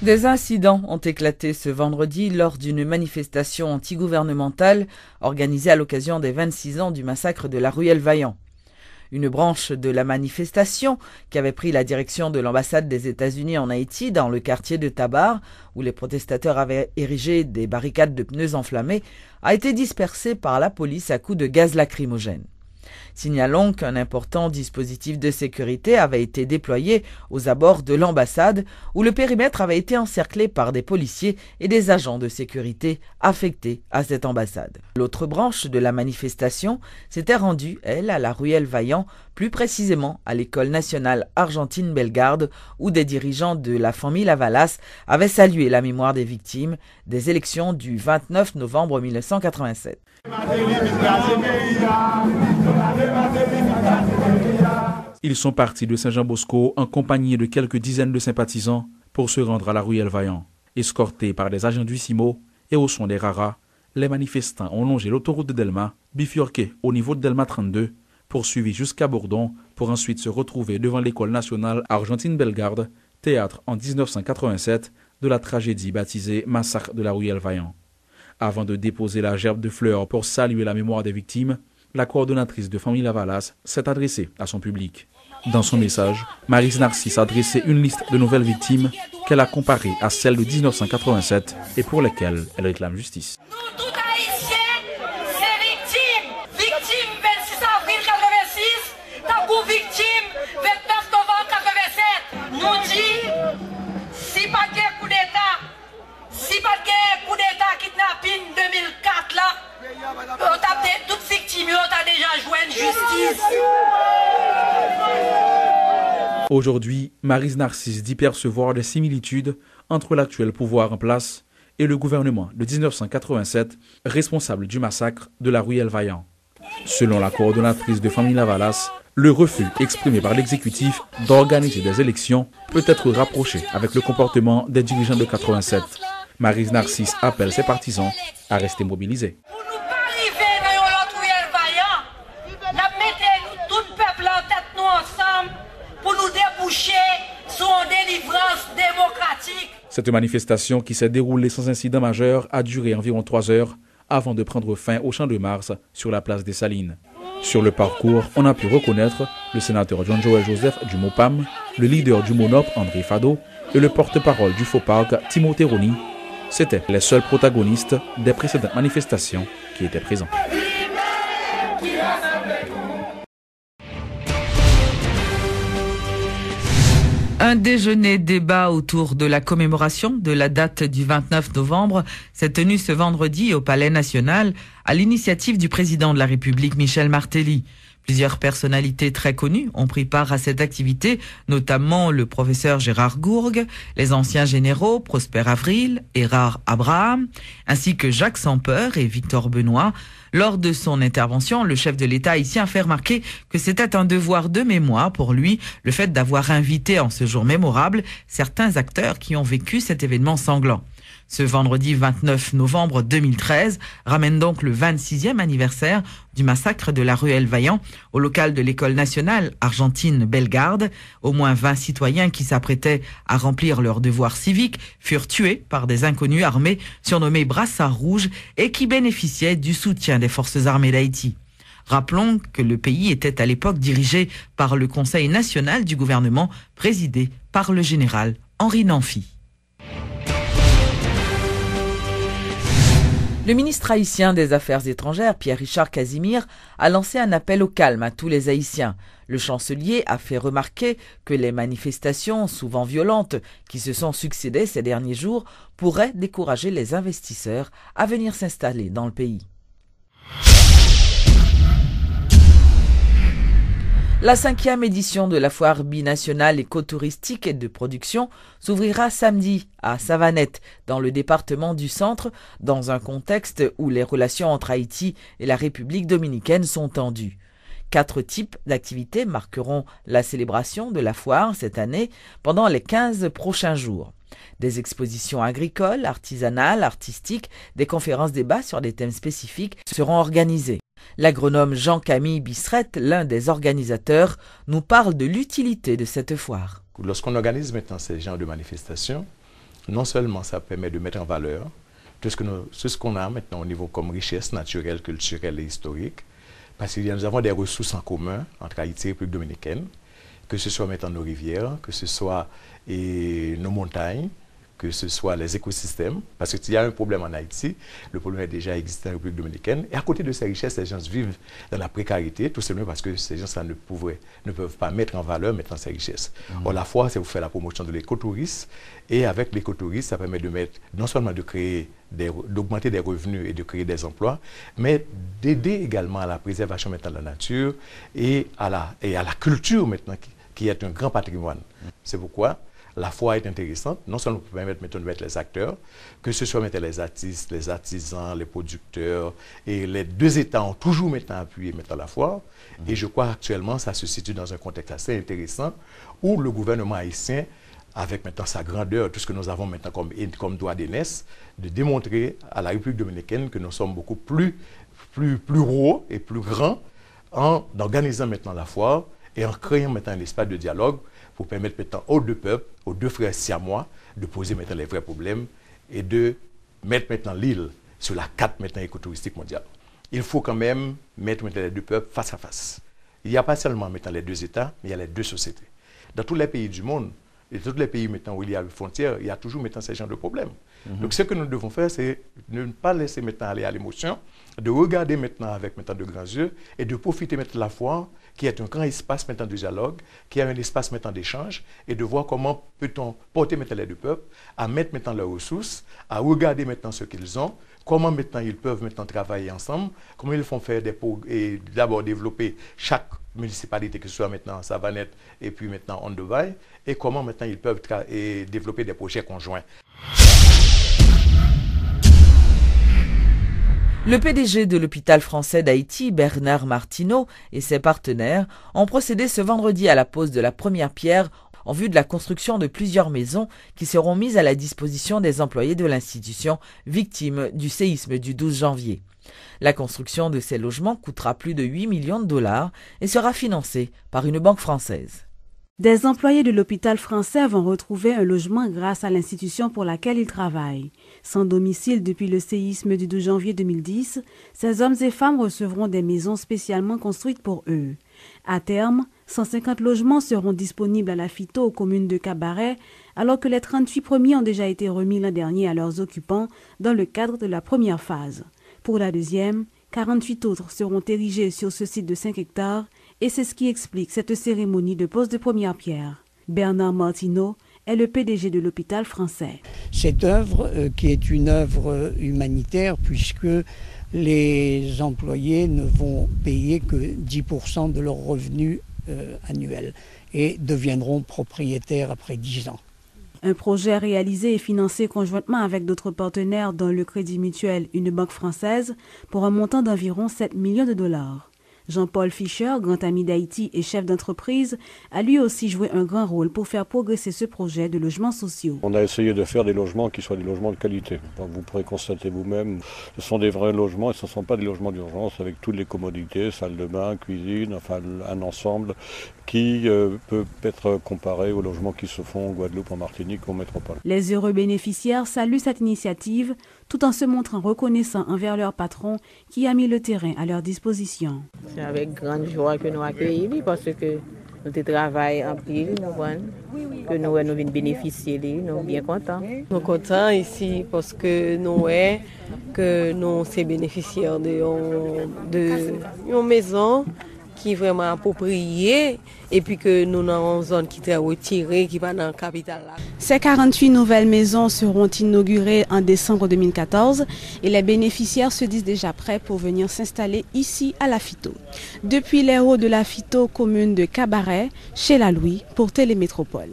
Des incidents ont éclaté ce vendredi lors d'une manifestation antigouvernementale organisée à l'occasion des 26 ans du massacre de la Ruelle Vaillant. Une branche de la manifestation, qui avait pris la direction de l'ambassade des États-Unis en Haïti dans le quartier de Tabar, où les protestateurs avaient érigé des barricades de pneus enflammés, a été dispersée par la police à coups de gaz lacrymogène. Signalons qu'un important dispositif de sécurité avait été déployé aux abords de l'ambassade où le périmètre avait été encerclé par des policiers et des agents de sécurité affectés à cette ambassade. L'autre branche de la manifestation s'était rendue, elle, à la Ruelle Vaillant, plus précisément à l'École nationale Argentine Bellegarde où des dirigeants de la famille Lavalas avaient salué la mémoire des victimes des élections du 29 novembre 1987. Ils sont partis de Saint-Jean-Bosco en compagnie de quelques dizaines de sympathisants pour se rendre à la Ruelle Vaillant. Escortés par des agents du CIMO et au son des raras, les manifestants ont longé l'autoroute de Delma, bifurqué au niveau de Delma 32, poursuivis jusqu'à Bourdon pour ensuite se retrouver devant l'École nationale Argentine Bellegarde, théâtre en 1987 de la tragédie baptisée Massacre de la Ruelle Vaillant. Avant de déposer la gerbe de fleurs pour saluer la mémoire des victimes, la coordonnatrice de famille Lavalas s'est adressée à son public. Dans son message, Maryse Narcisse a dressé une liste de nouvelles victimes qu'elle a comparées à celles de 1987 et pour lesquelles elle réclame justice. Nous, tout haïtiens, c'est victimes. Victimes 26 avril 86, tabou victime 29 novembre 87. Nous dit, si pas de coup d'État, si pas de coup d'État kidnapping 2004 là, toutes victimes ont déjà joué une justice. Aujourd'hui, Maryse Narcisse dit percevoir des similitudes entre l'actuel pouvoir en place et le gouvernement de 1987, responsable du massacre de la Ruelle Vaillant. Selon la coordonnatrice de famille Lavalas, le refus exprimé par l'exécutif d'organiser des élections peut être rapproché avec le comportement des dirigeants de 87. Maryse Narcisse appelle ses partisans à rester mobilisés. Pour nous pas arriver dans l'autre Ruelle Vaillant, nous mettons tout le peuple en tête nous ensemble pour nous déboucher sur une délivrance démocratique. Cette manifestation qui s'est déroulée sans incident majeur a duré environ 3 heures avant de prendre fin au Champ de Mars sur la place des Salines. Sur le parcours, on a pu reconnaître le sénateur John-Joël Joseph du MOPAM, le leader du MONOP André Fado et le porte-parole du FOPARC Timothée Roni. C'étaient les seuls protagonistes des précédentes manifestations qui étaient présents. Un déjeuner-débat autour de la commémoration de la date du 29 novembre s'est tenu ce vendredi au Palais National à l'initiative du président de la République Michel Martelly. Plusieurs personnalités très connues ont pris part à cette activité, notamment le professeur Gérard Gourgue, les anciens généraux Prosper Avril, Erard Abraham, ainsi que Jacques Sampeur et Victor Benoît. Lors de son intervention, le chef de l'État haïtien a fait remarquer que c'était un devoir de mémoire pour lui, le fait d'avoir invité en ce jour mémorable certains acteurs qui ont vécu cet événement sanglant. Ce vendredi 29 novembre 2013 ramène donc le 26e anniversaire du massacre de la Ruelle Vaillant au local de l'École nationale Argentine Bellegarde. Au moins 20 citoyens qui s'apprêtaient à remplir leurs devoirs civiques furent tués par des inconnus armés surnommés Brassards Rouges et qui bénéficiaient du soutien des forces armées d'Haïti. Rappelons que le pays était à l'époque dirigé par le Conseil national du gouvernement présidé par le général Henri Namphy. Le ministre haïtien des Affaires étrangères, Pierre-Richard Casimir, a lancé un appel au calme à tous les Haïtiens. Le chancelier a fait remarquer que les manifestations, souvent violentes, qui se sont succédées ces derniers jours, pourraient décourager les investisseurs à venir s'installer dans le pays. La 5e édition de la foire binationale écotouristique et de production s'ouvrira samedi à Savanette, dans le département du Centre, dans un contexte où les relations entre Haïti et la République dominicaine sont tendues. 4 types d'activités marqueront la célébration de la foire cette année pendant les 15 prochains jours. Des expositions agricoles, artisanales, artistiques, des conférences-débats sur des thèmes spécifiques seront organisées. L'agronome Jean-Camille Bisserette, l'un des organisateurs, nous parle de l'utilité de cette foire. Lorsqu'on organise maintenant ces genres de manifestations, non seulement ça permet de mettre en valeur tout ce qu'on a maintenant au niveau comme richesse naturelle, culturelle et historique, parce que nous avons des ressources en commun entre Haïti et République dominicaine, que ce soit maintenant nos rivières, que ce soit nos montagnes, que ce soit les écosystèmes, parce qu'il y a un problème en Haïti, le problème est déjà existant en République dominicaine, et à côté de ces richesses, les gens vivent dans la précarité, tout simplement parce que ces gens ne peuvent pas mettre en valeur maintenant ces richesses. Or, la foire, c'est vous faire la promotion de l'écotourisme, et avec l'écotourisme, ça permet de mettre, non seulement de créer, d'augmenter des revenus et de créer des emplois, mais d'aider également à la préservation maintenant de la nature et à la culture maintenant, qui est un grand patrimoine. C'est pourquoi la foire est intéressante, non seulement pour permettre maintenant de mettre les acteurs, que ce soit maintenant les artistes, les artisans, les producteurs, et les deux États ont toujours maintenant appuyé maintenant la foire. Et je crois actuellement ça se situe dans un contexte assez intéressant où le gouvernement haïtien, avec maintenant sa grandeur, tout ce que nous avons maintenant comme droit d'aînesse, de démontrer à la République dominicaine que nous sommes beaucoup plus hauts et plus grands en organisant maintenant la foire et en créant maintenant un espace de dialogue pour permettre maintenant aux deux peuples, aux deux frères siamois, de poser maintenant les vrais problèmes et de mettre maintenant l'île sur la carte maintenant écotouristique mondiale. Il faut quand même mettre maintenant les deux peuples face à face. Il n'y a pas seulement maintenant les deux États, mais il y a les deux sociétés. Dans tous les pays du monde, et tous les pays maintenant où il y a une frontière, il y a toujours maintenant ces genres de problèmes. Donc ce que nous devons faire, c'est ne pas laisser maintenant aller à l'émotion, de regarder maintenant avec maintenant de grands yeux et de profiter maintenant de la foire, qui est un grand espace maintenant de dialogue, qui est un espace maintenant d'échange, et de voir comment peut-on porter maintenant les deux peuples, à mettre maintenant leurs ressources, à regarder maintenant ce qu'ils ont, comment maintenant ils peuvent maintenant travailler ensemble, comment ils font faire et d'abord développer chaque municipalité, que ce soit maintenant Savanette et puis maintenant Ondevaille, et comment maintenant ils peuvent développer des projets conjoints. Le PDG de l'hôpital français d'Haïti, Bernard Martineau, et ses partenaires ont procédé ce vendredi à la pose de la première pierre en vue de la construction de plusieurs maisons qui seront mises à la disposition des employés de l'institution victimes du séisme du 12 janvier. La construction de ces logements coûtera plus de 8 millions de dollars et sera financée par une banque française. Des employés de l'hôpital français vont retrouver un logement grâce à l'institution pour laquelle ils travaillent. Sans domicile depuis le séisme du 12 janvier 2010, ces hommes et femmes recevront des maisons spécialement construites pour eux. À terme, 150 logements seront disponibles à la Fito aux communes de Cabaret, alors que les 38 premiers ont déjà été remis l'an dernier à leurs occupants dans le cadre de la première phase. Pour la deuxième, 48 autres seront érigés sur ce site de 5 hectares et c'est ce qui explique cette cérémonie de pose de première pierre. Bernard Martineau est le PDG de l'hôpital français. Cette œuvre, qui est une œuvre humanitaire, puisque les employés ne vont payer que 10% de leurs revenus annuels et deviendront propriétaires après 10 ans. Un projet réalisé et financé conjointement avec d'autres partenaires dont le Crédit Mutuel, une banque française, pour un montant d'environ 7 millions de dollars. Jean-Paul Fischer, grand ami d'Haïti et chef d'entreprise, a lui aussi joué un grand rôle pour faire progresser ce projet de logements sociaux. On a essayé de faire des logements qui soient des logements de qualité. Vous pourrez constater vous-même, ce sont des vrais logements et ce ne sont pas des logements d'urgence avec toutes les commodités, salle de bain, cuisine, enfin un ensemble qui peut être comparé aux logements qui se font en Guadeloupe, en Martinique ou en métropole. Les heureux bénéficiaires saluent cette initiative tout en se montrant reconnaissants envers leur patron qui a mis le terrain à leur disposition. C'est avec grande joie que nous accueillons parce que nous travaillons en pile, que nous venons bénéficier, nous sommes bien contents. Nous sommes contents ici parce que nous sommes bénéficiaires d'une maison qui est vraiment appropriée et puis que nous sommes une zone qui est retirée, qui va dans la capitale. Ces 48 nouvelles maisons seront inaugurées en décembre 2014 et les bénéficiaires se disent déjà prêts pour venir s'installer ici à la Fito. Depuis les hauts de la Fito, commune de Cabaret, chez la Louis, pour Télémétropole.